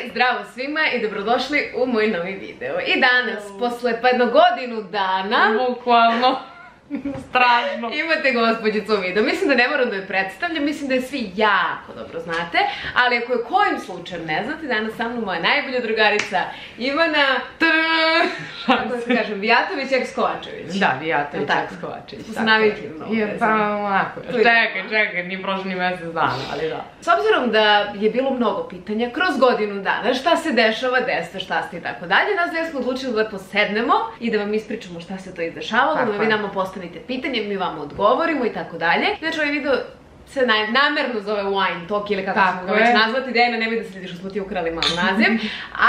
zdravo svima i dobrodošli u moj novi video. I danas, posle pa jedno godinu dana, bukvalno, strašno, imate gospođicu u videu. Mislim da ne moram da je predstavljam, mislim da je svi jako dobro znate, ali ako je kojim slučajem ne znate, danas sa mnom moja najbolja drugarica Ivana kako se kažem, Vijatović Eks-Kovačević. Da, Vijatović Eks-Kovačević. Smo se navikli mnogo. Pa onako, čekaj, nije prošlo ni mesec dana, ali da. S obzirom da je bilo mnogo pitanja kroz godinu dana, šta se dešava, gde ste, šta ste i tako dalje, nas dve smo odlučili da posednemo i da vam ispričamo šta se to izdešavalo, da vi nama postavite pitanje, mi vam odgovorimo i tako dalje. Znači ovaj video se namerno zove Wine Talk ili kako smo ga već nazvati, Dejana, nemoj da se vidi što smo ti ukrali malo naziv,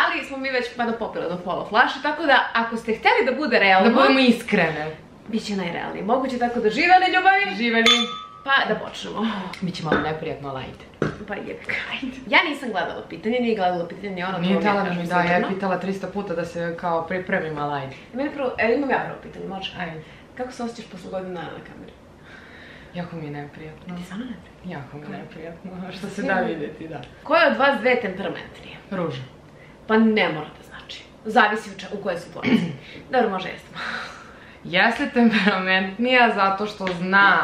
ali smo mi već popile do pola flaše, tako da ako ste htjeli da bude realno, da budemo iskrene, bit će najrealnije moguće, tako da živeli ljubavi, živeli, pa da počnemo. Biće malo neprijatno, ali ajde. Pa jebika, ajde. Ja nisam gledala pitanje, nije gledala pitanje ni ona. Nije tela da mi da, ja je pitala 300 puta da se kao pripremim, ali ajde. Imam ja prvo pitanje, može? Ajde. Kako se osjećaš posle godina na kameri? Jako mi je neprijatno. Ti stvarno neprijatno? Jako mi je neprijatno, što se da vidjeti, da. Ko je od vas dve temperamentnije? Ruža. Pa ne mora da znači. Zavisi u kojoj situaciji. Dobro, može jeste. Jeste temperamentnija zato što zna,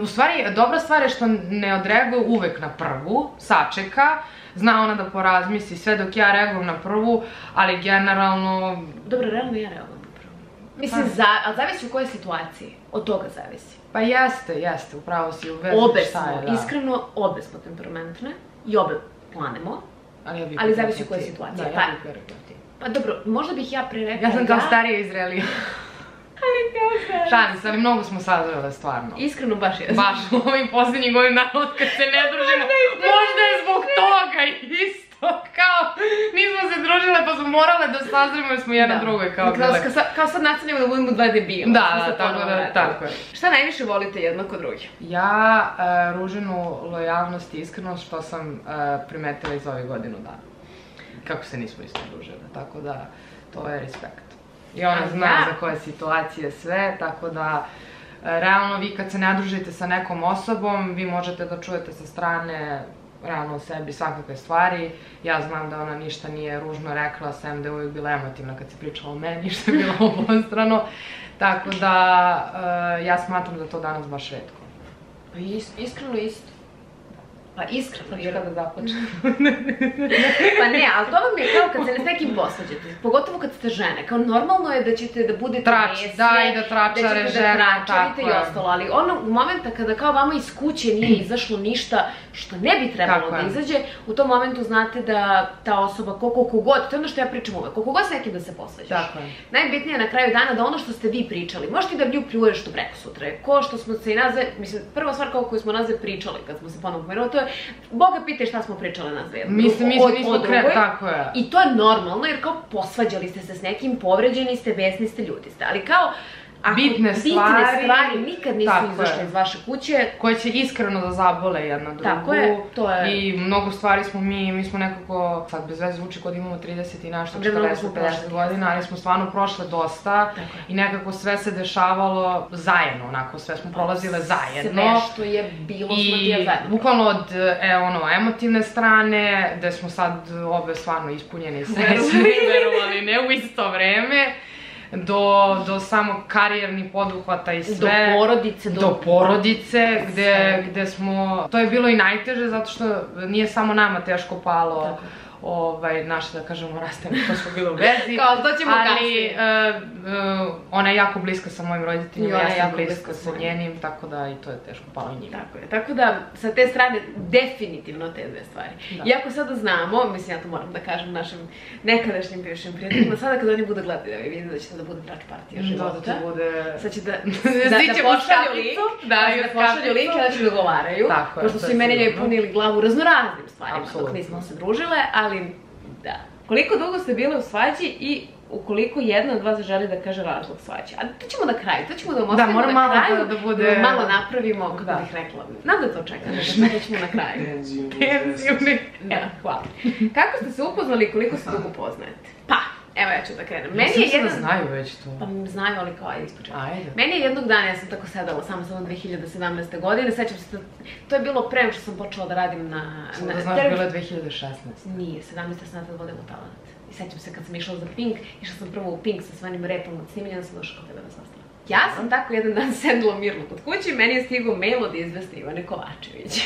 u stvari dobra stvar je što ne odreaguje uvek na prvu, sačeka, zna ona da porazmisli sve dok ja reagujem na prvu, ali generalno... Dobro, realno ja reagujem na prvu. Mislim, ali zavisi u kojoj situaciji, od toga zavisi. Pa jeste, upravo si u vezi šta je, da. Iskreno, obe smo temperamentne i obe planemo, ali zavisi u kojoj situaciji. Da, ja bih rekla ti. Pa dobro, možda bih ja pre rekla... Ja sam kao starija iz Relija. Šalim se, ali mnogo smo sazrele, stvarno. Iskreno baš jesam. Baš u ovim posljednjih godina od kad se ne družimo, možda je zbog toga isto, kao nismo se družile pa smo morale da sazremo jer smo jedna drugoj kao bile. Kao sad nastavljamo da budemo dva debila. Da, tako je. Šta najviše volite jedno kod druge? Ja Ružinu lojalnost i iskrenost što sam primetila iz ovih godinu dana. Kako se nismo isto družile, tako da to je respekt. I ona zna za koje situacije sve, tako da realno vi kad se ne družite sa nekom osobom, vi možete da čujete sa strane realno o sebi svakakve stvari. Ja znam da ona ništa nije ružno rekla, sem da je uvijek bila emotivna kad se pričala o meni, što je bilo obostrano. Tako da ja smatram da to danas baš retko. Pa iskreno isto. Pa iskreno, jer kada započnem. Pa ne, ali to vam je kao kad se s nekim posvađate, pogotovo kad ste žene, kao normalno je da ćete da budete besne, da tračare žena, da tračarite i ostalo, ali onog momenta kada kao vama iz kuće nije izašlo ništa što ne bi trebalo da izađe, u tom momentu znate da ta osoba, koliko god, to je ono što ja pričam uvek, koliko god s nekim da se posvađaš. Najbitnije je na kraju dana da ono što ste vi pričali, možete da nju pljuješ tu preko sutra, ko što smo se i nazve, mislim, prva stvar kao koju smo nazve pričali kad smo se ponovno pomenuo, to je Boga pitaj šta smo pričale nas dve. Mi smo tako je. I to je normalno jer kao posvađali ste se s nekim, povređeni ste, besni ste, ljudi ste. Ali kao bitne stvari nikad nisu izašle iz vaše kuće. Koje će iskreno da zabole jedna drugu. Tako je, to je. I mnogo stvari smo mi smo nekako, sad bez veze zvuči kod imamo 30 i nešto, 40-50 godina, ali smo stvarno prošle dosta i nekako sve se dešavalo zajedno, onako, sve smo prolazile zajedno. Sve što je bilo smo ti zajedno. I bukvalno od emotivne strane, gde smo sad obe stvarno ispunjene i srećne, verovali ne u isto vreme, do samog karijernih poduhvata i sve. Do porodice, gde smo, to je bilo i najteže zato što nije samo nama teško palo naše, da kažemo, rastanje ko smo bili u vezi. Kao, to ćemo kasnije. Ali ona je jako bliska sa mojim roditeljima, ja sam bliska sa njenim, tako da i to je teško palo i njima. Tako je, tako da sa te strane definitivno te dve stvari. Iako sada znamo, mislim ja to moram da kažem našim nekadašnjim bivšim prijateljima, sada kada oni budu gledali ovaj video da će da bude trač partija života. Da će bude... Sad će da pošalju link i da će dogovaraju. Pošto su i meni punili glavu raznoraznim stvarima dok nismo se družile, ali da. Koliko dugo ste bile u svađi i ukoliko jedna od vas želi da kaže razlog svađe? A to ćemo na kraju, to ćemo da vam ostavimo na kraju, da malo napravimo, kako bih rekla. Znam da to čekam, da ćemo na kraju. Tenzivni. Hvala. Kako ste se upoznali i koliko se dugo poznajete? Pa, evo ja ću da krenem. Meni je jedan... znaju već to. Pa znaju, ali kao ajde ispočetka. Ajde. Meni je jednog dana, ja sam tako sedala samo 2017. godine, sećam se, to je bilo pre nego što sam počela da radim na... Samo da znaš, bilo je 2016. Nije, 17. sam da vodem u Talent. I sećam se kad sam išla za Pink, išla sam prvo u Pink sa svojim repom od snimanja, onda sam došla kod tebe na sastanak. Ja sam tako jedan dan sedela mirno kod kuće i meni je stigao mail od izvesne Ivane Kovačević.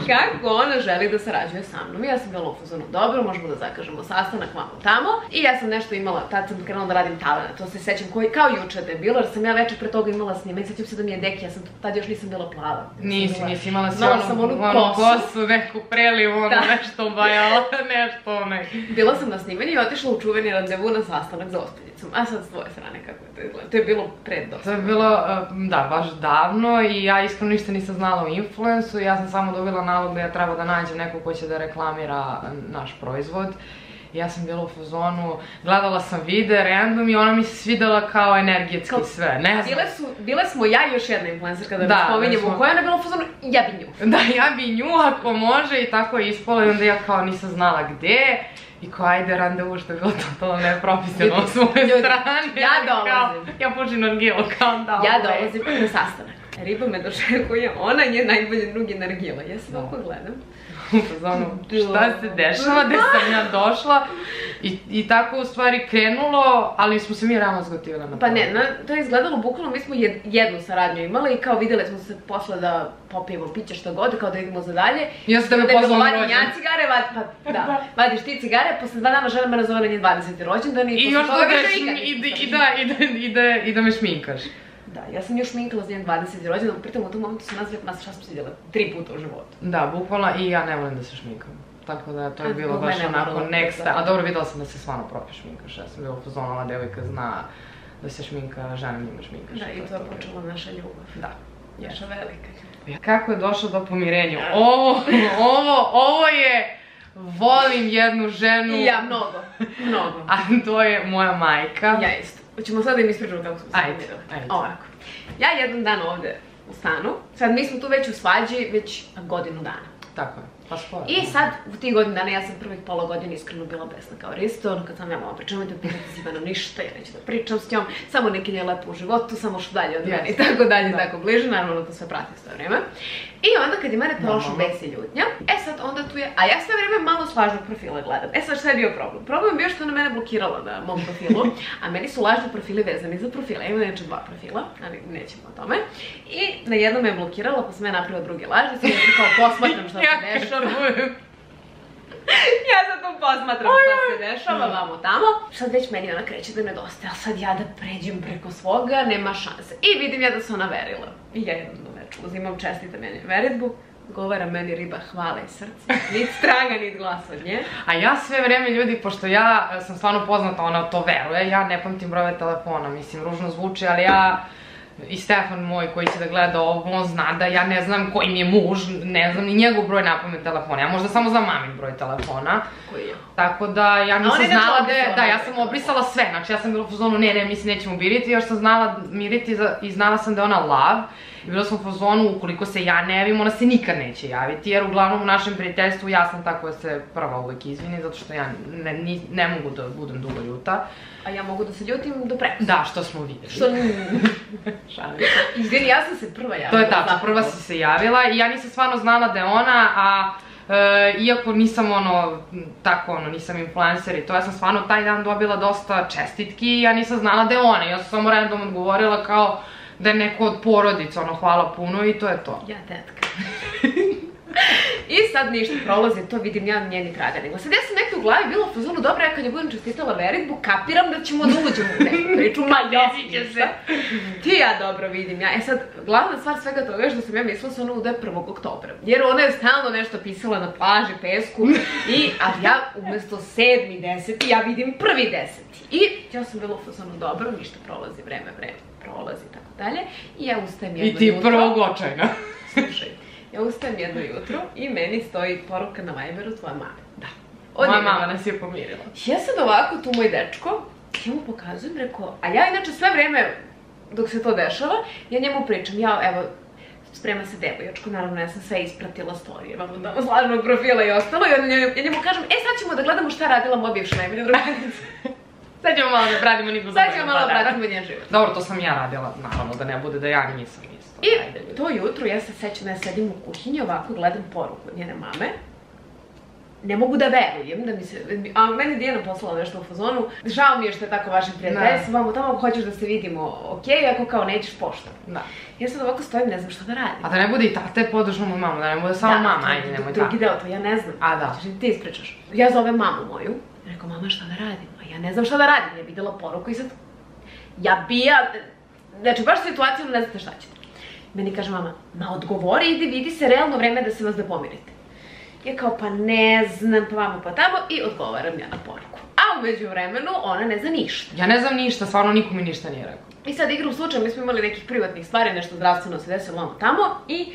Kako ona želi da sarađuje sa mnom. Ja sam bila u fazonu, dobro, možemo da zakažemo sastanak vamo tamo. I ja sam nešto imala, tad sam krenula da radim Talent, to se sećam kao juče da je bilo, jer sam ja večer pre toga imala snimanje, sećam se da mi je deki, ja sam tad još nisam bila plava. Nisi imala si onu kosu, neku prelivu, nešto bajala, nešto onaj. Bila sam na snimanju i otišla u čuveni randevu na sastanak za Ospedicom, a sad s tvoje strane kako je to izgleda. To je bilo pred dosta. To je bilo, da, baš davno i ja iskreno ništa nisam znala o influensu, ja sam samo dobila nalog da ja treba da nađem nekog ko će da reklamira naš proizvod. Ja sam bila u fazonu, gledala sam videa random i ona mi se svidela kao energetski sve, ne znam. Bile smo ja i još jedna influencerka da ne spominjemo, koja je bila u fazonu, ja bi nju. Da, ja bi nju ako može i tako je ispalo i onda ja kao nisam znala gde. I kao ajde randevu što je bilo totalno neprofesionalno s moje strane. Ja dolazim. Ja počinu Nargilo kao da. Ja dolazim na sastanak. Riba me dočekuje, ona je najbolji drugi Nargila. Ja se ovako gledam. Šta se dešava, gde sam ja došla i tako u stvari krenulo, ali smo se mi rano zgotivali na to. Pa ne, to je izgledalo bukvalno, mi smo jednu saradnju imali i kao vidjeli smo se posle da popijemo piće što god, kao da idemo za dalje. Ja sam tebe pozvala na rođendan. Vadim ja cigare, pa da, vadiš ti cigare, posle 2 dana žena me nazove na njen 20. rođendan i još i da me šminkaš. Da, ja sam još šminkala za njen 20. rođendan, pritom u tom momentu sam nazvala, šta smo se vidjela 3 puta u životu. Da, bukvalno i ja ne volim da se šminkam. Tako da to je bilo baš onako next, a dobro vidjela sam da se stvarno profi šminkaš, ja sam bila upoznala devojka zna da se šminka, žena njima šminkaš. Da, i to je počela naša ljubav. Da. Naša velika ljubav. Kako je došlo do pomirenja? Ovo je, volim jednu ženu. I ja, mnogo. A to je moja majka. Ja isto. Hoćemo sad da im ispričamo kako smo se pomirili. Ajde. Ovako. Ja jedan dan ovde u stanu, sad mi smo tu već u svađi, već godinu dana. Tako je, pa skoro. I sad, u tih godinu dana, ja sam prvih pola godine iskreno bila besna kao Risto, ono kad sam ja malo pričam, nemojte pitati s Ivanom ništa, ja neću da pričam s njom, samo neki nje lepo u životu, samo što dalje od mene i tako dalje, tako bliže, naravno to sve prati s to vreme. I onda kad je mene prošlo bes i ljutnja, sad onda tu je, a ja sve vreme malo slažnog profila gledam. Sad šta je bio problem? Problem je bio što ona mene blokirala na mom profilu, a meni su lažni profili vezani za profile. Ja imam neče 2 profila, ali nećemo o tome. I na jednom me je blokirala, pa sam ja napravila druge lažne, sad ja kao posmatram šta se dešava. Ja sad tu posmatram šta se dešava, vamo tamo. Sad već meni ona kreće da nedostaje, ali sad ja da pređem preko svoga, nema šanse. I vidim ja da se ona verila. I ja jednom večer uzimam čestite meni veritbu. Govara meni riba hvala i srce, nit straga, nit glas od nje. A ja sve vreme ljudi, pošto ja sam stvarno poznata, ona to veruje, ja ne pamtim brojeve telefona, mislim, ružno zvuči, ali ja i Stefan moj koji će da gleda ovo, on zna da ja ne znam koji mi je muž, ne znam ni njegov broj na pamet telefona, ja možda samo znam mamin broj telefona. Koji je? Tako da ja nisam znala da, ja sam obrisala sve, znači ja sam bila u fazonu ne, mi se nećemo miriti, još sam znala miriti i znala sam da je ona lav. I bila sam u fazonu, ukoliko se ja ne javim, ona se nikad neće javiti, jer uglavnom u našem prijateljstvu ja sam ta koja se prva uvek izvini, zato što ja ne mogu da budem dugo ljuta. A ja mogu da se ljutim do prekosutra. Da, što smo vidjeli. Što šalim. Izvini, ja sam se prva javila. To je tačno, prva si se javila i ja nisam stvarno znala da je ona, a iako nisam nisam influencer i to, ja sam stvarno taj dan dobila dosta čestitki i ja nisam znala da je ona. Ja sam samo random odgovorila kao da je neko od porodica, hvala puno i to je to. Ja tetka. I sad ništa prolazi, to vidim ja njeni traga. Nego sad ja sam nekde u glavi bila u fazonu, dobro, ja kad je budem čestitala veritbu, kapiram da ćemo da uđemo u neku priču, ma ništa. Ti ja dobro vidim ja. Sad, glavna stvar svega toga je što sam ja mislila se ona udaje 1. oktobra. Jer ona je stalno nešto pisala na plaži, pesku, ali ja umesto 7. 10. ja vidim 1. 10. I ja sam bila u fazonu, dobro, ništa prolazi, vreme prolazi, tako dalje. I ja ustajem jedno jutro. I ti prvog očajna. Slušaj. Ja ustajem jedno jutro i meni stoji poruka na Viberu tvoja mama. Da. Moja mama nas je pomirila. Ja sad ovako, tu moj dečko, ja mu pokazujem, rekao, a ja inače sve vreme dok se to dešava, ja njemu pričam, ja evo, sprema se devoječko, naravno ja sam sve ispratila storije, imamo tamo slažnog profila i ostalo i onda ja njemu kažem, sad ćemo da gledamo šta je radila moja bivša najbolja drugačica. Sad ćemo malo da pratimo niko za Sad ćemo malo da pratimo njen život. Dobro, to sam ja radila, naravno da ne bude da ja nisam isto. I to jutro ja se sećam da ja sedim u kuhinji, ovako gledam poruku od njene mame. Ne mogu da verujem da mi se, a meni Dijana poslala nešto u fazonu, žao mi je što je tako vašim prijateljstvom, vamo tamo ako hoćeš da se vidimo, okej, ako kao nećeš pošto. Ja sad ovako stojim, ne znam šta da radim. A da ne bude i tate podržao moju mamu, da ne bude samo mama, ajde, nemoj tako. Drugi deo, to ja ne znam. A da. Znači ti ispričaš. Ja zovem mamu moju, rekao mama šta da radim, a ja ne znam šta da radim, ja videla poruku i sad, ja bija, znači baš situaciju ne znate šta ćete. Meni kaže mama, ma odgovori, idi, vidi se realno vreme da se vas da pomirite. Ja kao pa ne znam, pa vamo pa tamo i odgovaram ja na poruku. A umeđu vremenu ona ne zna ništa. Ja ne znam ništa, stvarno niko mi ništa nije rekao. I sad igrom slučaja, mi smo imali nekih privatnih stvari, nešto zdravstveno se desilo vamo tamo i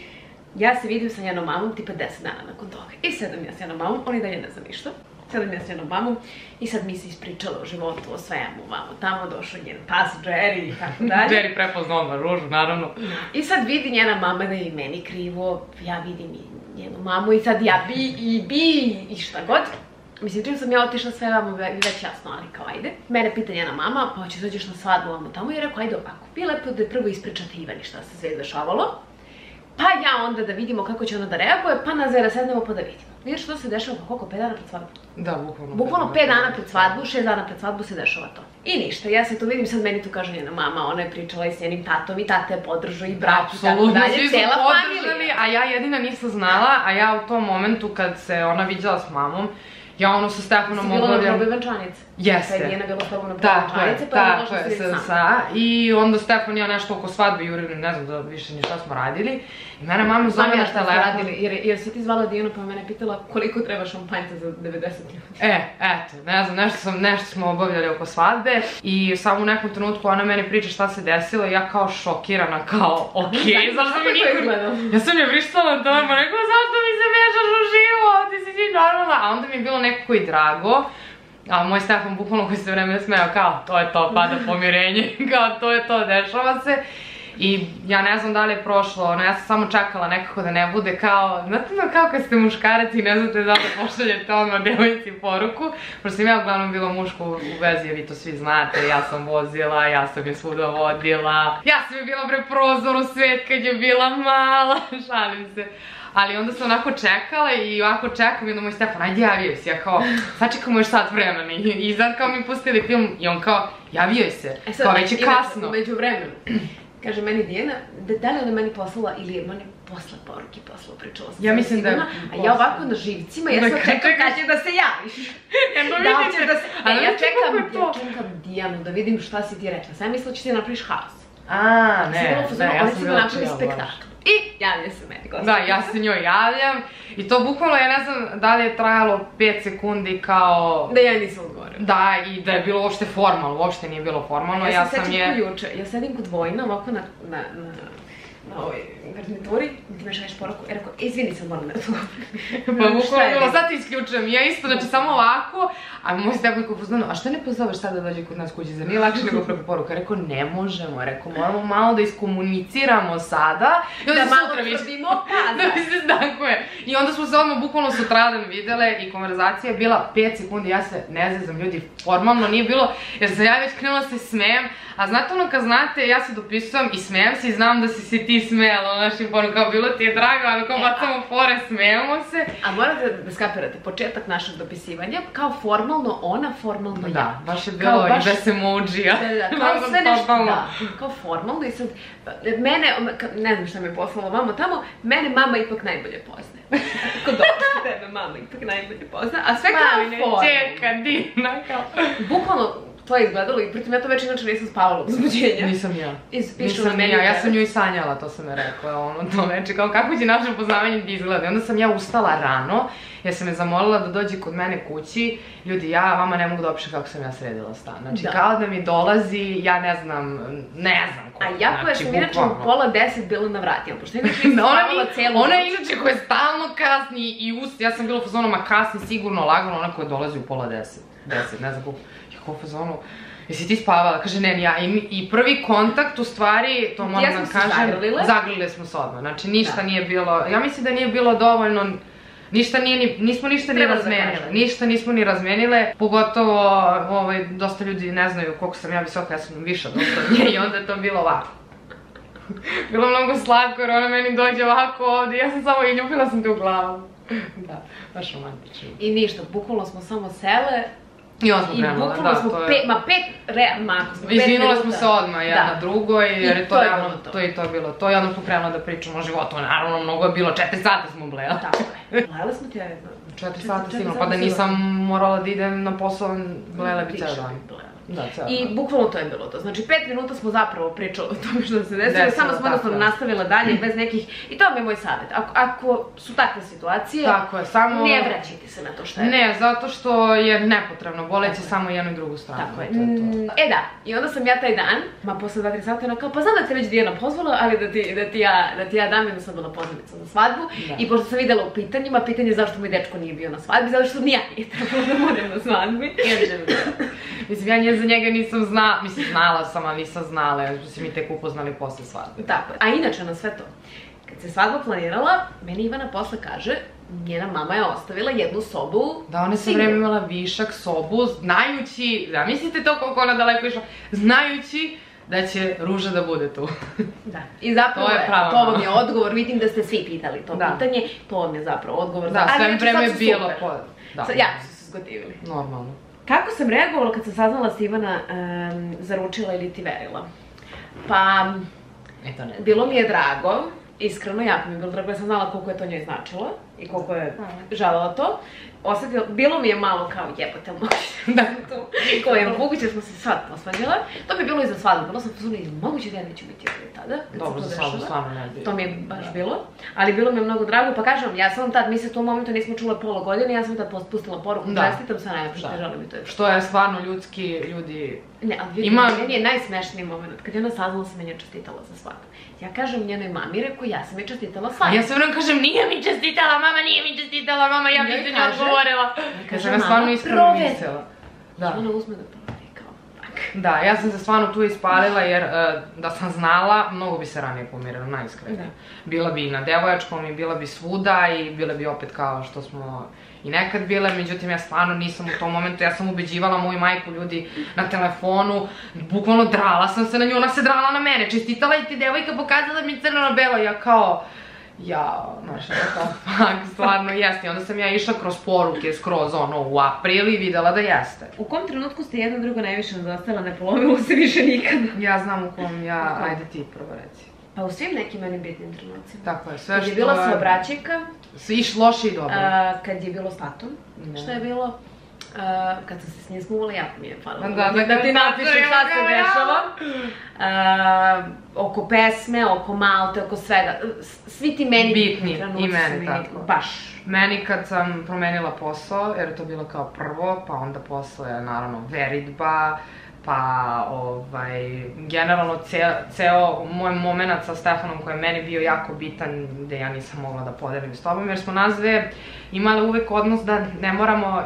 ja se vidim sa njenom mamom tipa 10 dana nakon toga. I sedam ja s njenom mamom, oni dalje ne zna ništa. Sedam ja s njenom mamom i sad mi se ispričala o životu, o svemu, vamo tamo, došao njen pas Jerry i tako dalje. Jerry prepoznao odmah ružu, naravno. I sad vidi njena mama da je i meni krivo, ja vidim i njenu mamu i sad ja bi i šta god. Mislim, čim sam ja otišla sve vamo već jasno, ali kao ajde. Mene pita njena mama, pa hoćeš dođeš na svadbu vamo tamo i rekao ajde ovako. Bi lepo da prvo ispričate Ivani šta se sve dešavalo. Pa ja onda da vidimo kako će ona da reaguje, pa nas sednemo pa da vidimo. Vidiš što se dešava, koliko, 5 dana pred svadbu? Da, bukvalno. Bukvalno 5 dana pred svadbu, 6 dana pred svadbu se dešava to. I ništa, ja se to vidim, sad meni tu kaže njena mama, ona je pričala i s njenim tatom i tate je podržao i brat i tako dalje, cela familija. A ja jedina nisam znala, a ja u tom momentu kad se ona viđala s mamom, ja ono sa Stefanom obavljam... Si bila na probi venčanice? Jeste. Kad je Dijana bila s tobom na probi venčanice, pa je došla se vidjeti sama. I onda Stefan i ja nešto oko svadbe jurili, ne znam da više ni šta smo radili. I mene mama zove na telefon. Jer si ti zvala Dijanu pa mene pitala koliko treba šampanjca za 90 ljudi. Eto, ne znam, nešto smo obavljali oko svadbe. I samo u nekom trenutku ona meni priča šta se desilo i ja kao šokirana, kao okej, zašto mi niko... Ja sam je vrištala na tome, rekao zašto mi se mešaš u život, ti si normalna. A onda mi je bilo nekako i drago. A moj Stefan bukvalno koji se vreme smeo kao to je to, pada pomirenje, kao to je to, dešava se. I ja ne znam da li je prošlo, ja sam samo čekala nekako da ne bude kao, znate kao kad ste muškarac i ne znate da pošaljete odmah devojci poruku, pošto sam ja uglavnom bila muško u vezi, vi to svi znate, ja sam vozila, ja sam je svuda vodila, ja sam je bila pre prozor u svet kad je bila mala, šalim se. Ali onda sam onako čekala i ovako čekam i onda moj Stefan, ajde javio si, ja kao, sačekamo još sat vremena i sad kao mi pustili film i on kao, javio se, kao već je kasno. Umeđu vremenu, kaže meni Dijana, da li ona meni poslala ili je meni posle poruke poslala, pričala sam. Ja mislim da je... A ja ovako na živcima, ja sam čekam kad će da se javiš. Da će da se... Ja čekam Dijanu da vidim šta si ti rekla, sam mislila će ti napraviš haos. Ja sam bila čela. I javlja se meni, gospodin. Da, ja se njoj javljam i to bukvalno, ja ne znam da li je trajalo 5 sekundi kao... Da ja nisam odgovorila. Da, i da je bilo uopšte formalno, uopšte nije bilo formalno, ja sam sećam ko juče, ja sedim kod Vojna ovako na ovoj garnituri, ti me šalješ poruku, i rekao, izvini sam, moram da to govorim. Pa bukvalno, sad ti isključujem, ja isto, znači samo ovako, a moj Stefan kao poznano, a što ne pozoveš sad da dođe kod nas kući, zar nije lakše nego preko poruka? Rekao, ne možemo, rekao, moramo malo da iskomuniciramo sada. Da malo tvrdimo, pa da. Tako je. I onda smo se odmah bukvalno sutradan videle i konverzacija je bila 5 sekundi, ja se ne znam ljudi, formalno nije bilo, jer sam ja već krenula se smejem, a znate ono kad znate, ja se dopisujem i smejem se i znam da si ti smela u našim poru, kao bilo ti je drago, ali kao bacamo fore, smejemo se. A morate da skapirate, početak našeg dopisivanja, kao formalno ona, formalno ja. Da, baš je bilo i bez emojija. Da, kao sve nešto, da, kao formalno i sad, mene, ne znam šta me je poslala vamo tamo, mene mama ipak najbolje poznaje. Kod dobro, tebe mama ipak najbolje poznaje, a sve kao formalno. Čeka, divna, kao. Bukvalno, to je izgledalo i pritom ja to već inače nisam spavala od uzbuđenja. Nisam ja. Ja sam nju i sanjala, to sam je rekla, ono to veče, kao kako će naše poznavanje da izgleda. I onda sam ja ustala rano, jer sam je zamolila da dođe kod mene kući. Ljudi, ja vama ne mogu da opišem kako sam ja sredila stan. Znači, kao da mi dolazi, ja ne znam ko. A ja koja sam inače u pola 10 bila na vratima, pošto inače nisam spavala celu. Ona je inače koja stalno kasni i ja sam bila u fazonu, ma kasni sigurno lagano, ona koja dolazi u pola 10. 10, ne znam koliko. U fazonu, jesi ti spavala? Kaže, ne, ja. I prvi kontakt, u stvari, to moram da kažem, zagrlile smo se odmah. Znači, ništa nije bilo, ja mislim da nije bilo dovoljno, nismo ništa ni razmenile, ništa nismo ni razmenile, pogotovo dosta ljudi ne znaju koliko sam ja visoka, ja sam više od nje i onda je to bilo ovako. Bilo mnogo slatko jer ona meni dođe ovako ovdje, ja sam samo i ljubila sam te u glavu. Da, baš romantično. I ništa, bukvalno smo samo sele. I onda smo krenule, da, izvinule smo se odmah jedna drugoj, jer je to realno, to je to bilo to. I onda smo krenule da pričamo o životu, naravno mnogo je bilo, 4 sata smo blejale. Tako je, blejale smo ti jedno. 4 sata sigurno, pa da nisam morala da idem na posao, blejale bi ceo dan. I bukvalno to je bilo to, znači 5 minuta smo zapravo pričali o tome što se desilo, samo smo jednostavno nastavila dalje bez nekih, i to mi je moj savjet, ako su takve situacije, ne vraćajte se na to što je. Ne, zato što je nepotrebno, boleće samo jednu i drugu stranu. Tako je. E da, i onda sam ja taj dan, posle 2-3 sata, ona kao, pa znam da te već Dijana pozvala, ali da ti ja dam jednu sad na pozornicu za svadbu, i pošto sam videla u pitanjima, pitanje je zašto moj dečko nije bio na svadbi, zato što ni ja nije trebalo da budem na svadbi. Mislim, ja za njega nisam znala, mislim znala sam, ali nisam znala, jer smo se mi tek upoznali posle svadbe. Tako je. A inače na sve to, kad se svadba planirala, meni Ivana posle kaže, njena mama je ostavila jednu sobu. Da, ona je sve vreme imala višak sobu, znajući, da mislite to koliko ona daleko išla, znajući da će Ruža da bude tu. Da, i zapravo to vam je odgovor, vidim da ste svi pitali to pitanje, to vam je zapravo odgovor. Da, sve vreme je bilo. Jako su se zgotivili. Normalno. Kako sam reagovala kad sam saznala se Ivana zaručila ili ti verila? Pa, bilo mi je drago, iskreno, jako mi je bilo drago, ja sam znala koliko je to njoj značilo i koliko je želela to. Bilo mi je malo kao jebote, moguće smo se sad posvađale. To bi bilo i za svadbu, bilo sam pozorila i moguće da ja neću biti ovdje tada. Dobro, za svadbu stvarno ne bi. To mi je baš bilo, ali bilo mi je mnogo drago, pa kažem, ja sam tad, mi se u tom momentu nismo čule pola godine, ja sam tad pustila poruku, čestitam se najlepše, te želim i to je. Što je stvarno ljudski, ljudi... Ne, ali vidi, meni je najsmešniji moment, kad je ona saznala sam meni je čestitala za svadbu. Ja kažem njenoj mami, reku, ja sam je čestitala svadbu. A ja se vrlo kažem, nije mi čestitala mama, ja bi se nje odgovorila. Kažem, ja stvarno iskreno mislila. Ona uzme da proveri kao, fuck. Da, ja sam se stvarno tu ispalila jer da sam znala, mnogo bi se ranije pomirila, najiskrenije. Bila bi i na devojačkom i bila bi svuda i bile bi opet kao što smo i nekad bile, međutim ja stvarno nisam u tom momentu, ja sam ubeđivala moju majku, ljudi na telefonu, bukvalno drala sam se na nju, ona se drala na mene, čestitala i ti devojka pokazala mi crno na belo, ja kao, znaš, kao fuck, stvarno jeste, i onda sam ja išla kroz poruke, skroz u april i videla da jeste. U kom trenutku ste jedna drugo najviše nedostajala, ne polovilo se više nikada? Ja znam u kom, ajde ti prvo reci. Pa u svim nekim meni bitnim trenucima. Tako je, sve što... Kad je bila saobraćajka. Iš loše i dobro. Kad je bilo s tatom, što je bilo. Kad sam se s njim smuvala, jako mi je falilo. Da ti napišem šta se dešava. Oko pesme, oko Malte, oko svega. Svi ti meni bitni trenuci i meni tako. Baš. Meni kad sam promenila posao, jer je to bilo kao prvo, pa onda posle, naravno, veritba, pa generalno ceo moj moment sa Stefanom koji je meni bio jako bitan, gde ja nisam mogla da podelim s tobom, jer smo nas dve imale uvek odnos da ne moramo,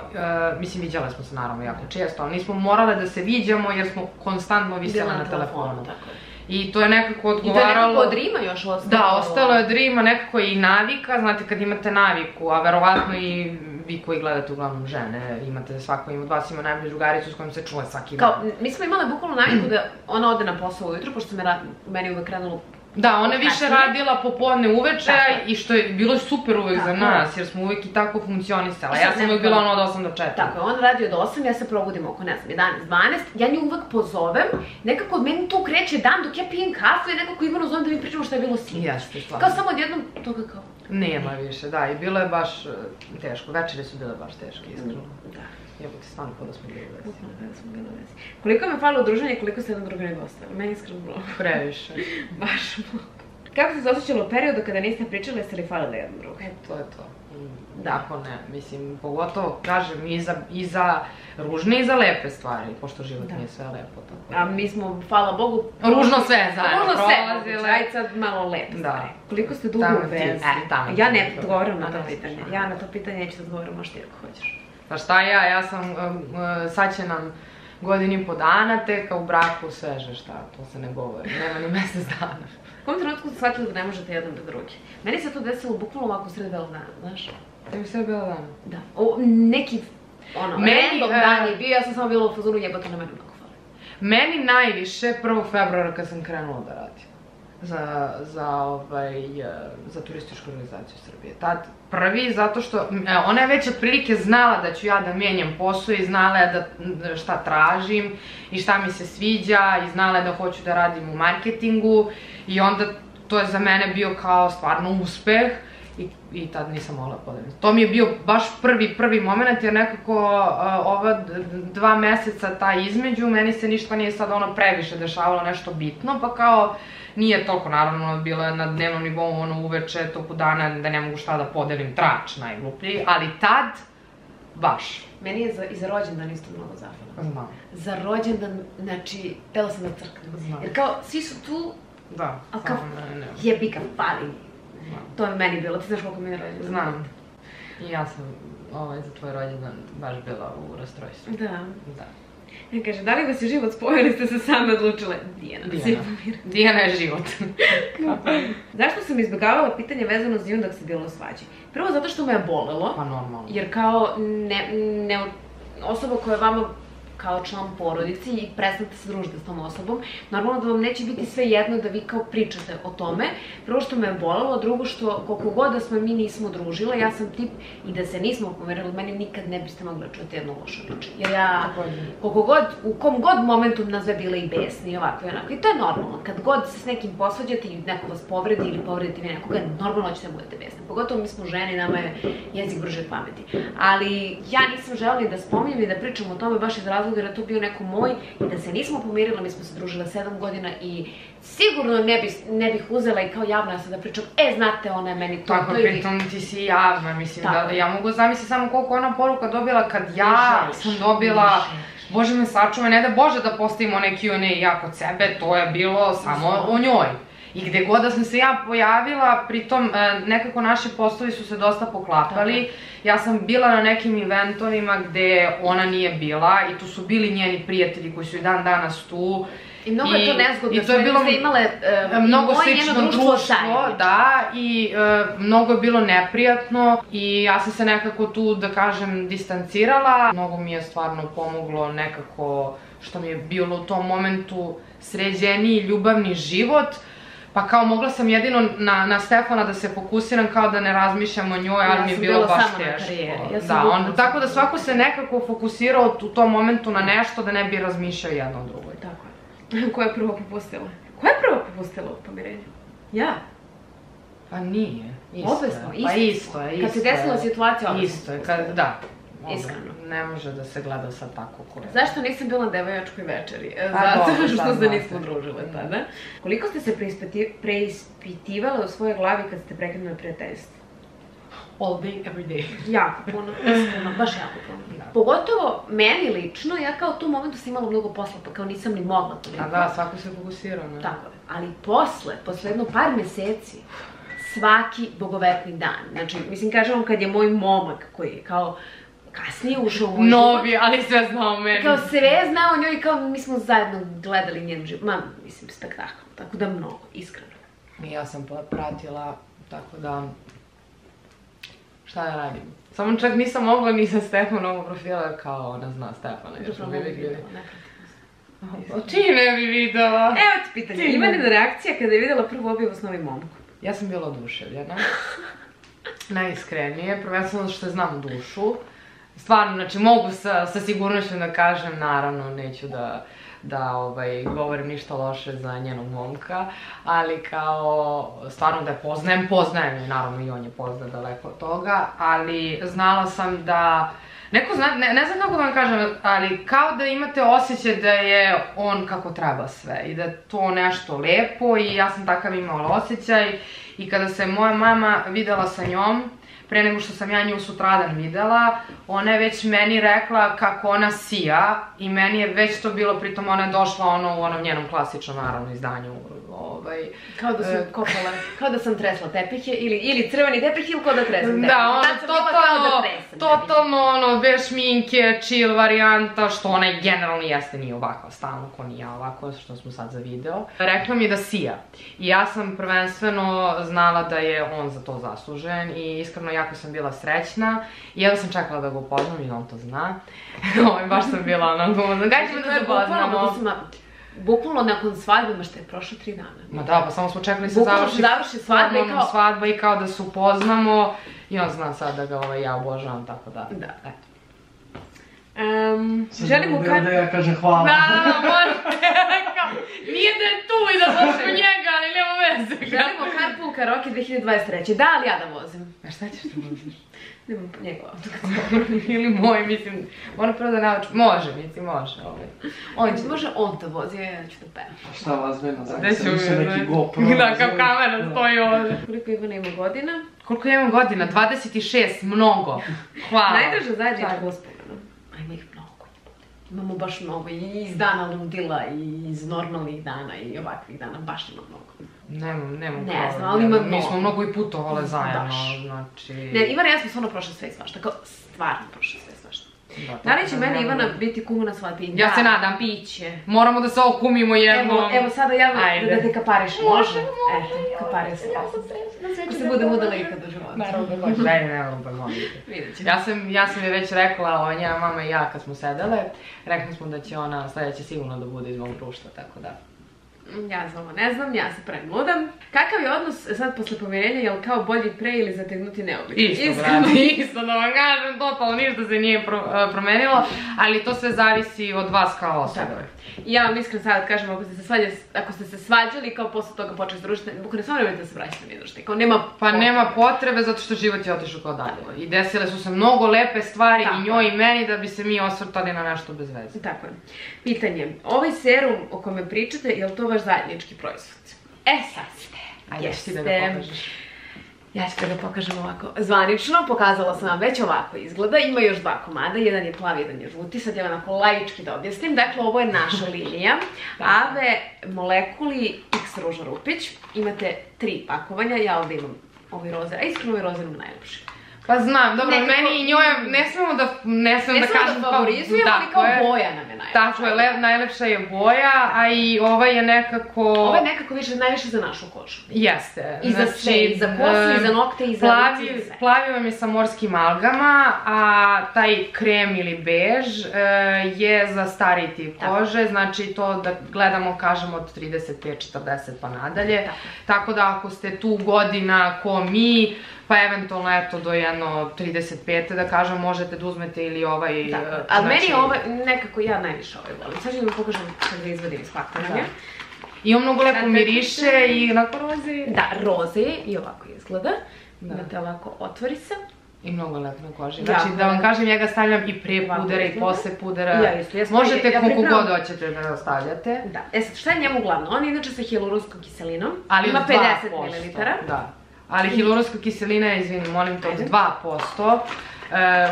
mislim viđale smo se naravno jako često, ali nismo morale da se viđamo jer smo konstantno visele na telefonu. I to je nekako odgovaralo... I to je nekako od Rima još ostalo. Da, ostalo je od Rima, nekako i navika, znate kad imate naviku, a verovatno i vi koji gledate uglavnom žene, imate svako od vas ima najbolju drugaricu s kojom se čuje svaki dan. Mi smo imale bukvalno naviku da ona ode na posao ujutro, pošto se meni uvek krenulo. Da, ona je više radila popodne uveče i što je bilo super uvek za nas, jer smo uvek i tako funkcionisala. Ja sam uvek bila od 8 do 4. Tako je, on radi od 8, ja se probudim oko, ne znam, 11, 12, ja nju uvek pozovem, nekako od meni tu kreće dan dok ja pijem kafu i nekako Ivanu zovem da mi pričamo šta je bilo sinoć. Jeste, stvarno. Kao samo odjednom toga kao... Nema više, da, i bilo je baš teško, večeri su bile baš teške, iskreno. Da. Evo ti stvarno kada smo bili u vezi. Bukvalno kada smo bili u vezi. Koliko me falilo druženje i koliko se jedna druga nedostala? Meni iskreno mnogo. Previše. Baš mnogo. Kako ste se osjećali u periodu kada niste pričali, jeste li falili jedna druga? To je to. Ako ne, mislim, pogotovo, kažem, i za ružne i za lepe stvari, pošto život nije sve lepo. A mi smo, hvala Bogu, ružno sve zajedno prolazile. Ajde sad malo lepe stvari. Koliko ste dugo u vezi? Ja ne odgovorim na to pitanje. Ja na to pitanje neću da odgovorim, možda ti ako hoćeš. Pa šta ja sam, sad će nam godinu i po dana, tek u braku sveže, šta, to se ne govori, nema ni mesec dana. U kom trenutku ste shvatili da ne možete jedan bez drugi? Meni se to desilo bukvalno ovako sred belog dana, znaš? Tebi sve bilo dan? Da. Neki, random dan je bio, ja sam samo bila u fazonu jebate na mene mnogo fali. Meni najviše 1. februara kad sam krenula da radim. Za turističku organizaciju Srbije. Tad prvi, zato što ona je već otprilike znala da ću ja da mijenjam posao i znala je šta tražim i šta mi se sviđa i znala je da hoću da radim u marketingu i onda to je za mene bio kao stvarno uspeh i tad nisam mogla podeliti. To mi je bio baš prvi moment jer nekako ova 2 meseca taj između meni se ništa nije sad ono previše dešavalo nešto bitno pa kao nije toliko, naravno, bilo je na dnevnom nivou, ono, uveče, toku dana, da ne mogu šta da podelim, trač najgluplji, ali tad, baš. Meni je i za rođendan isto mnogo zahvalna. Znam. Za rođendan, znači, htela sam da crknem. Znam. Jer kao, svi su tu, da, ali kao, jebi ga, fali. To je meni bilo, ti znaš koliko mi je rođendan. Znam. I ja sam, za tvoj rođendan baš bila u rastrojstvu. Da. Da. Ja kaže, da li vas je život spojio ili ste se same odlučile? Dijana je život. Zašto sam izbjegavala pitanje vezano za nju dok se bila u svađi? Prvo zato što me je bolelo. Pa normalno. Jer kao osoba koja je vama kao član porodici i prestanete se družiti s tom osobom, normalno da vam neće biti sve jedno da vi kao pričate o tome. Prvo što me je bolelo, drugo što koliko god da smo mi nismo družile, ja sam tip i da se nismo pomerili, od meni nikad ne biste mogli čuti jednu lošu riječ. Jer ja, koliko god, u kom god momentu nas je bile i besni i ovako i onako. I to je normalno. Kad god se s nekim posvađate i neko vas povredi ili povredite vi nekoga, normalno ćete da budete besni. Pogotovo mi smo žene i nama je jezik brže od pameti. Ali ja nisam želela ni da spominjem i da pričam o tome baš iz razloga jer je to bio neko moj i da se nismo pomirili, mi smo se družile 7 godina i sigurno ne bih uzela i kao javna sam da pričam, znate, ona je meni to. Tako, pritom ti si javna, mislim da ja mogu zamisliti samo koliko ona poruka dobila kad ja sam dobila, Bože me sačuvaj, ne da Bože da postavimo one Q&A ja kod sebe, to je bilo samo o njoj. I gde god da sam se ja pojavila, pritom nekako naši poslovi su se dosta poklapali. Ja sam bila na nekim eventovima gde ona nije bila i tu su bili njeni prijatelji koji su i dan danas tu. I mnogo je to nezgodno, smo se imale mnogo slično društvo, da, i mnogo je bilo neprijatno i ja sam se nekako tu, da kažem, distancirala. Mnogo mi je stvarno pomoglo nekako što mi je bilo u tom momentu sređeniji ljubavni život. Pa kao mogla sam jedino na Stefana da se fokusiram kao da ne razmišljam o njoj, ali mi je bilo baš teško. Tako da svako se nekako fokusirao u tom momentu na nešto da ne bi razmišljao jedno o drugoj. Tako je. Ko je prvo popustila? Ko je prvo popustila u pomirenju? Ja. Pa nije. Obvezno, pa isto je. Kad se desila situacija, obvezno. Isto je, da. Iskreno. Ne može da se gleda sad tako ko je. Zašto nisam bila na devojačkoj večeri? Zato što se nismo družile tada. Koliko ste se preispitivale u svojoj glavi kad ste prekinuli prijateljstvo? All day, every day. Jako puno, iskreno, baš jako puno. Pogotovo meni lično, ja kao u tom momentu sam imala mnogo posla, pa kao nisam ni mogla toliko. A da, svako se fokusirao, ne? Tako je. Ali posle jedno par meseci, svaki bogovetni dan. Znači, mislim, kažem vam, kad je moj momak koji je kao kasnije ušao u moj život. Novi, ali sve znao o meni. Kao sve znao o njoj i kao mi smo zajedno gledali njen život. Mislim, spektakl. Tako da mnogo, iskreno. Ja sam pratila, tako da... Šta da radim? Samo čak nisam mogla ni sa Stefanovog profila kao ona zna Stefana. Ti ne bi videla. Evo ti pitanje, ima li reakcija kada je vidjela prvu objavu s novim momkom? Ja sam bila oduševljena. Najiskrenije, prvenstveno što znam dušu. Stvarno, znači mogu sa sigurnošću da kažem, naravno neću da govorim ništa loše za njenog momka, ali kao stvarno da je poznajem je, naravno i on je poznat daleko od toga, ali znala sam da, ne znam kako da vam kažem, ali kao da imate osjećaj da je on kako treba sve i da je to nešto lepo i ja sam takav imala osjećaj i kada se moja mama videla sa njom, pre nego što sam ja nju sutradan videla, ona je već meni rekla kako ona sija i meni je već to bilo, pritom ona je došla u onom njenom klasičnom, naravno, izdanju. Kao da su kopala, kao da sam tresla tepihe, ili crveni tepih ili kao da tresam tepih. Da, ono, totalno, bez šminke, chill varijanta, što ona i generalno jeste, nije ovakva stalno, ko nije ovako, što smo sad za video. Rekla mi je da sija i ja sam prvenstveno znala da je on za to zaslužen i iskreno jako sam bila srećna i evo sam čekala da ga upoznam i on to zna. Baš sam bila ono, kaj ćemo da se upoznamo? Bukvalno nakon svadbe, ma što je prošlo 3 dana. Ma da, pa samo smo čekali se završi svadba i kao da se upoznamo i on zna sad da ga ja obožavam, tako da, eto. Želimo da ja kažem hvala. Da, može. Nije da je tu i da došlo njega, ali nema veze. Želimo Carpool Karaoke 2023. Da, ali ja da vozim. A šta ćeš da voziš? Nemam njegov auto. Ili moj, mislim, moram prvo da naučim. Može, mislim, može. Može on da vozi, ja ću da pevam. A šta vas vena zajedno? Sam se neki GoPro. Da, kao kamera stoji ovdje. Koliko Ivana ima godina? Koliko ja imam godina? 26, mnogo. Hvala. Najdraža zajednica uspomena. Ajmo ih mnogo. Imamo baš mnogo i iz dana ludila i iz normalnih dana i ovakvih dana, baš ima mnogo. Nemam ne znam, ali ima mnogo. Mi smo mnogo i putovale zajedno, znači... Ne, Ivana i ja smo stvarno prošle sve i svašta, kao stvarno prošle sve i svašta. Da li će meni Ivana biti kuma na svadbi? Ja se nadam. Biće. Moramo da se okumimo jednom. Evo sada ja da te kapariš, može? Eto, kapari se. Ko se bude udala ikad u životu. Ne, ja sam je već rekla, njena mama i ja kad smo sedele, rekli smo da će ona sledeće sigurno da bude iz mog društva, tako da... Ja za ovo ne znam, ja se pravim luda. Kakav je odnos sad posle pomirenja, je li kao bolji pre ili zategnuti neobično? Isto da vam kažem, totalno ništa se nije promenilo, ali to sve zavisi od vas kao osobe. I ja vam iskreno sad kažem, ako ste se svađali, kao posle toga počeli se družiti, bukvalno samo nemojte da se vraćate ni družite, kao nema potrebe. Pa nema potrebe, zato što život je otišao kao dalje. I desile su se mnogo lepe stvari i njoj i meni da bi se mi osvrtali na nešto bez veze. Tako je. Pitanje, ovaj serum o kome pričate, je li to vaš zajednički proizvod? Sad ste. Ajde, ti da ga pokažeš. Ja ću da ga pokažem ovako zvanično, pokazala sam vam već ovako izgleda, ima još 2 komada, jedan je plavi, jedan je žuti, sad ja onako laički da objasnim, dakle ovo je naša linija, Ave Molekuli X Ruža Rupić, imate 3 pakovanja, ja ovdje imam ovaj roze, a iskreno ovaj roze imam najlepši. Pa znam, dobro, meni i njoj ne smemo da kažem... Ne smemo da favorizujemo, ali kao boja nam je najlepša. Tako je, najlepša je boja, a i ova je nekako... Ova je nekako najviše za našu kožu. Jeste. I za sve, i za kosu, i za nokte, i za lice, i za sve. Plavi vam je sa morskim algama, a taj krem ili bež je za stariji tip kože, znači to da gledamo, kažemo, od 35-40 pa nadalje. Tako da ako ste tu godina ko mi, pa eventualno eto do jedno 35. da kažem, možete da uzmete ili ovaj... Ali meni ovaj, nekako ja najviše ovaj volim. Sad ću da vam pokažem kad ga izvadim iz pakiranja. I on mnogo lepo miriše i onako roze. Da, roze je i ovako izgleda. Imate ovako, otvori se. I mnogo lepo na koži. Znači da vam kažem, ja ga stavljam i pre pudera i posle pudera. Možete koliko god hoćete da ga stavljate. Da, sad šta je njemu glavno? On je inače sa hialuranskom kiselinom. Ima 50 ml. Da. Ali hialuronska kiselina je, izvini, molim te, od 2%,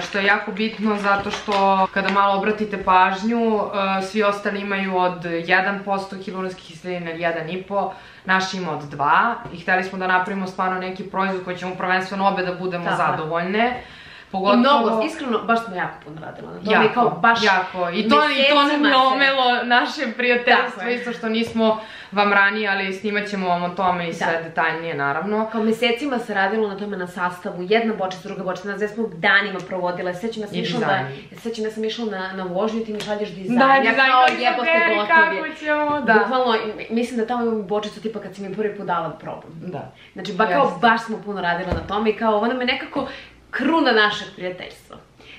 što je jako bitno zato što kada malo obratite pažnju, svi ostali imaju od 1% hialuronske kiseline ili 1,5%, naš ima od 2% i hteli smo da napravimo stvarno neki proizvod koji ćemo prvenstveno obe da budemo zadovoljne. I mnogo, iskreno, baš smo jako puno radila na tome i kao baš i to nam je omelo naše prijateljstvo, isto što nismo vam ranije, ali snimat ćemo vam o tome i sve detaljnije, naravno. Kao mesecima se radilo na tome na sastavu, jedna bočica, druga bočica, na sve smo danima provodila, sećam da sam išla na vožnju, ti mi šalješ dizajn, ja kao jebote gotovi. Bukvalno, mislim da tamo imam bočicu tipa kad si mi prvi put dala da probam. Znači, kao baš smo puno radila na tome i kao ovo nam je nekako kruna našeg prijateljstva.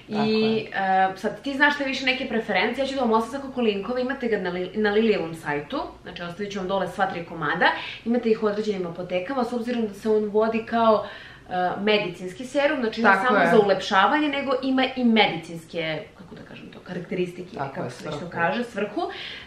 I sad ti znaš da je više neke preferencije, ja ću da vam ostavim kako linkove, imate ga na Lilijevom sajtu, znači ostavit ću vam dole sva 3 komada, imate ih u određenim apotekama, s obzirom da se on vodi kao medicinski serum, znači ne samo za ulepšavanje, nego ima i medicinske, kako kako da kažem to, karakteristike ili kako se već to kaže, svrhu.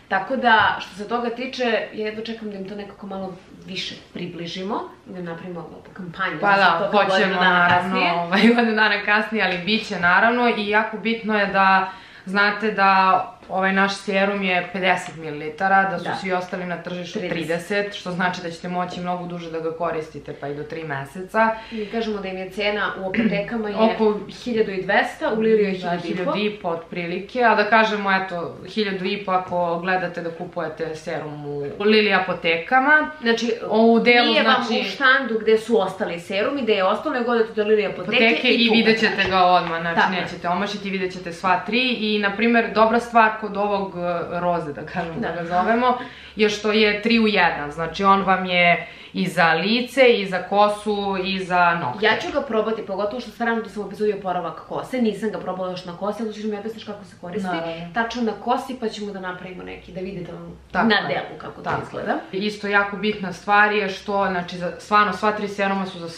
Tako da, što se toga tiče, ja jedno čekam da im to nekako malo više približimo, da napravimo kampanju. Pa da, hoćemo naravno godinu dana kasnije, ali bit će naravno i jako bitno je da znate da ovaj naš serum je 50 ml, da su svi ostali na tržištu 30, što znači da ćete moći mnogo duže da ga koristite, pa i do 3 meseca. Mi kažemo da im je cena u apotekama je oko 1200, u Liliju je 1500. 1500 otprilike, a da kažemo, eto, 1500 ako gledate da kupujete serum u Lili apotekama. Znači, nije vam u štandu gde su ostali serumi, gde je ostalo, nego odete do Lili apoteke i vidjet ćete ga odmah, znači nećete omašiti, vidjet ćete sva 3 i, na primjer, dobra stvar kod ovog roze, da kažemo da ga zovemo, je što je 3 u 1, znači on vam je i za lice, i za kosu, i za nokte. Ja ću ga probati, pogotovo što stvarno da sam opizuju oporavak kose, nisam ga probala još na kosi, ali ćeš mi objasniš kako se koristi, tačno na kosi, pa ćemo da napravimo neki, da vidite na delu kako to izgleda. Isto jako bitna stvar je što, znači, stvarno sva 3 seruma su za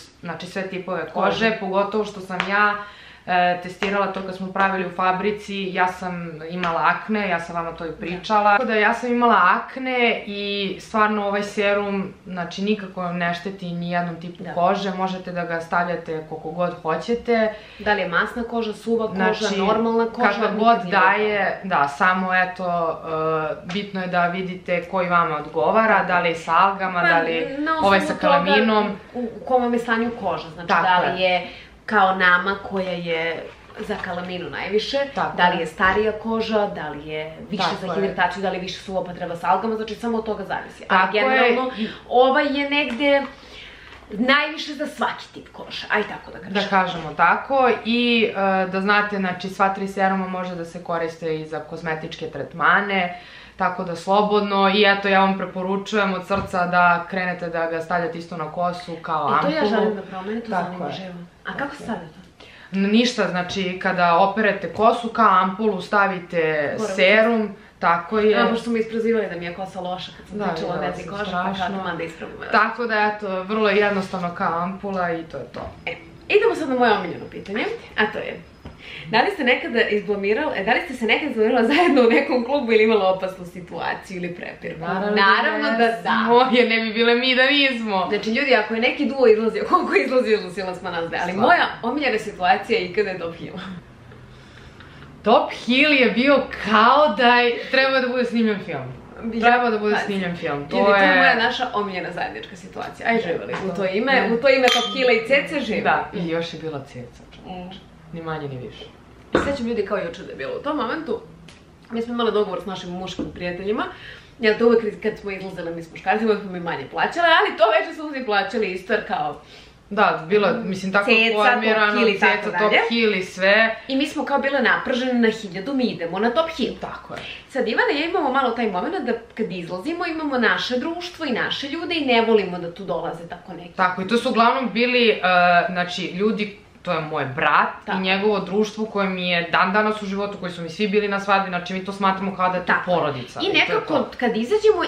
sve tipove kože, pogotovo što sam ja testirala to kad smo pravili u fabrici, ja sam imala akne, ja sam vama to i pričala. Tako da ja sam imala akne i stvarno ovaj serum, znači, nikako ne šteti ni jednom tipu kože, možete da ga stavljate koliko god hoćete. Da li je masna koža, suva koža, normalna koža? Kakva god daje, da, samo eto, bitno je da vidite koji vama odgovara, da li je sa algama, da li ovaj sa kalaminom. U kom vam je stanju koža, znači da li je kao nama koja je za kalaminu najviše, da li je starija koža, da li je više za hidrataciju, da li je više suva pa treba sa algama, znači samo od toga zavisi. Ali generalno, ovaj je negde najviše za svaki tip kože, aj tako da kažem. Da kažemo tako i da znate, znači sva 3 seruma može da se koriste i za kozmetičke tretmane, tako da slobodno i eto ja vam preporučujem od srca da krenete da ga stavljate isto na kosu kao ampulu. I to ja želim da promenim, to zanima živo. A kako se stavlja to? Ništa, znači kada operete kosu kao ampulu stavite serum, tako je. Pošto smo isprozivali da mi je kosa loša kad sam pričala o vezi kože, pa kada da ispravimo. Tako da eto, vrlo jednostavno kao ampula i to je to. Idemo sad na moje omiljeno pitanje, a to je: da li ste nekada se nekada izblamirala zajedno u nekom klubu ili imala opasnu situaciju ili prepir? Naravno da da. Jer ne bi bile mi da nismo. Znači ljudi, ako je neki duo izlazio, koliko izlazila smo nas dve, ali moja omiljena situacija ikada je Top Hill. Top Hill je bio kao da treba da bude snimljen film. Treba da bude snimljen film. To je moja naša omiljena zajednička situacija. Aj, živjeli. U to ime Top Hilla i Cece živjeli. Da, i još je bila Ceca. Ni manje, ni više. I sećam ljudi kao juče da je bilo. U tom momentu mi smo imali dogovor s našim muškim prijateljima, jer to uvek kad smo izlazili mi s muškarcima, uvek smo mi manje plaćali, ali to već smo mi plaćali isto, jer kao... Da, bilo, mislim, tako formirano, Ceca, Top Hill i sve. I mi smo kao bile napržene na 1000, mi idemo na Top Hill. Tako je. Sad, Ivana i ja imamo malo taj moment da kad izlazimo imamo naše društvo i naše ljude i ne volimo da tu dolaze tako neki. Tako, i to su uglavnom bili, znači, ljudi, to je moj brat i njegovo društvo koje mi je dan danas u životu, koji su mi svi bili na svadbi, znači mi to smatramo kao da je to porodica. I nekako kad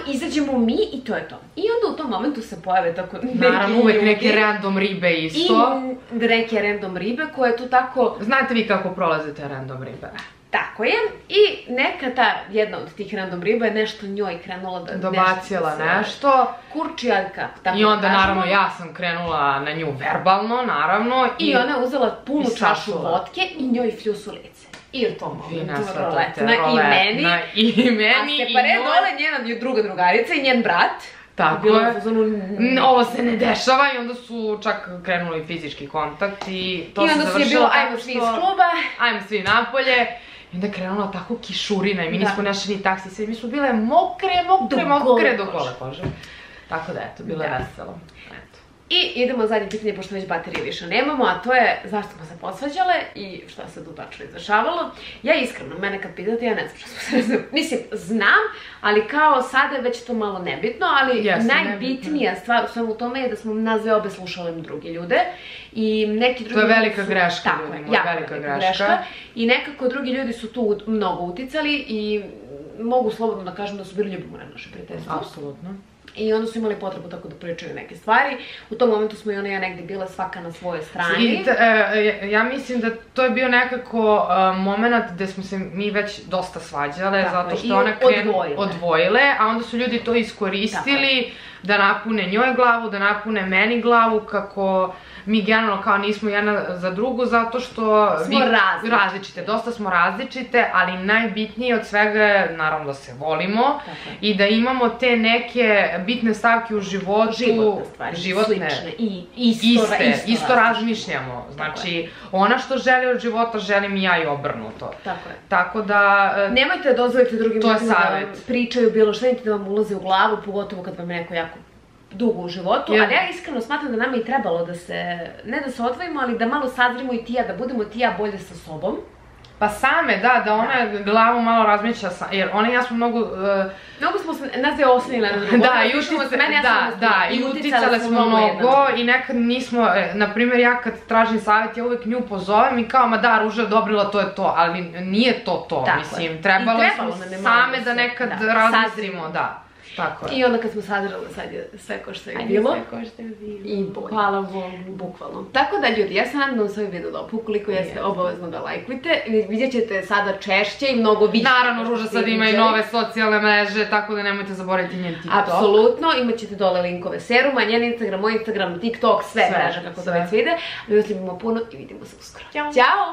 izađemo mi i to je to. I onda u tom momentu se pojave tako neki ljudi. Naravno, uvek neke random ribe isto. I neke random ribe koje tu tako... Znate vi kako prolazite random ribe? Tako je. I neka ta jedna od tih random riba je nešto njoj krenula da... Dobacila nešto. Kurčijaljka, tako da kažemo. I onda, naravno, ja sam krenula na nju verbalno, naravno. I ona je uzela punu čašu vodke i njoj fljusu lice. I u tom momentu roletna i meni. A se pare dole njena druga drugarica i njen brat. Tako je. Ovo se ne dešava i onda su čak krenuli fizički kontakt i to se završilo tako što... I onda su je bilo, ajmo svi iz kluba. Ajmo svi napolje. I onda je krenula tako kišurina i mi nismo našli ni taksi, sve mi su bile mokre do gole kože. Tako da, eto, bilo je veselo. I idemo na zadnje pitanje, pošto već baterije više nemamo, a to je zašto smo se posvađale i šta se tu tačno izdešavalo. Ja iskreno, mene kad pitate, ja ne znam što smo se... Mislim, znam, ali kao sada je već to malo nebitno, ali najbitnija stvar u svemu tome je da smo nas dve obe slušali druge ljude i neki drugi... To je velika greška, ljudima, velika greška. I nekako drugi ljudi su tu mnogo uticali i mogu slobodno da kažem da su bili ljubomorni naše prijateljstvo. Apsolutno. I onda su imali potrebu tako da pričaju neke stvari. U tom momentu smo i ona i ja negdje bila svaka na svojoj strani. Ja mislim da to je bio nekako moment gde smo se mi već dosta svađale, zato što ona odvojile, a onda su ljudi to iskoristili da napune njoj glavu, da napune meni glavu, kako mi generalno kao nismo jedna za drugu, zato što smo različite. Dosta smo različite, ali najbitnije od svega je naravno da se volimo i da imamo te neke bitne stavke u životu, životne, slične i isto razmišljamo. Znači, ona što želi od života, želim i ja i obrnuto. Tako da... Nemojte da dozvolite drugim ljudima da vam pričaju bilo šta, niti da vam ulaze u glavu, pogotovo kad vam je neko jako dugo u životu, ali ja iskreno smatram da nama i trebalo da se, ne da se odvojimo, ali da malo sazrimo i ti ja, da budemo ti ja bolje sa sobom. Pa same, da ona glavu malo razmišlja, jer ona i ja smo mnogo... Mnogo smo se, nas je oslonila na drugo. I uticale smo mnogo i nekad nismo, na primjer ja kad tražim savjet, ja uvek nju pozovem i kao, ma da, Ruža je odobrila, to je to, ali nije to, mislim, trebalo smo same da nekad razmislimo, da. I onda kad smo sadržali, sad je sve ko što je bilo. I bolje. Hvala Bogu, bukvalno. Tako da ljudi, ja se nadam da vam svoj video dopao, ukoliko jeste obavezno da lajkujte. Vidjet ćete sada češće i mnogo više. Naravno, Ruža sad ima i nove socijalne mreže, tako da nemojte zaboraviti njen TikTok. Apsolutno, imat ćete dole linkove seruma, njen Instagram, moj Instagram, TikTok, sve mreže kako to već vide. Mi vas ljubimo puno i vidimo se uskoro. Ćao!